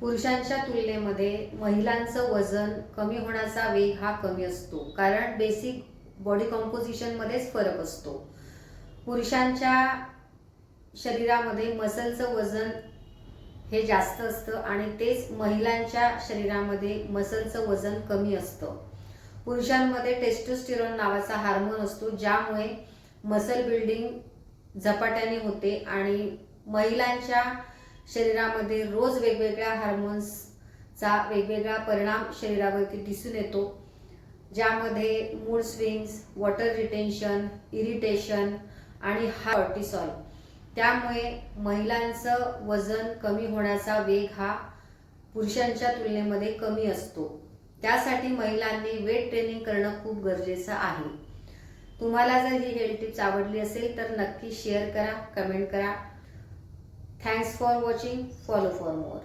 पुरुषांच्या तुलनेमध्ये महिलांचं वजन कमी होण्याचा वेग हा कमी असतो, कारण बेसिक बॉडी कॉम्पोजिशनमध्येच फरक असतो. पुरुषांच्या शरीरामध्ये मसलचं वजन हे जास्त असतं आणि तेच महिलांच्या शरीरामध्ये मसलचं वजन कमी असतं. पुरुषांमध्ये टेस्टोस्टेरोन नावाचा हार्मोन असतो, ज्यामुळे मसल बिल्डिंग झपाट्याने होते आणि महिलांच्या शरीरामध्ये रोज वेगवेगळ्या हार्मोन्सचा वेगवेगळा परिणाम शरीरावरती दिसून येतो, ज्यामध्ये mood swings, water retention, irritation आणि कॉर्टिसॉल. त्यामुळे महिलांचं वजन कमी होण्याचा वेग हा पुरुषांच्या तुलनेमध्ये कमी असतो. त्यासाठी महिलांनी वेट ट्रेनिंग करणं खूप गरजेचं आहे. तुम्हाला जर ही हेल्थ टिप्स आवडली असेल तर नक्की शेअर करा, कमेंट करा. Thanks for watching. Follow for more.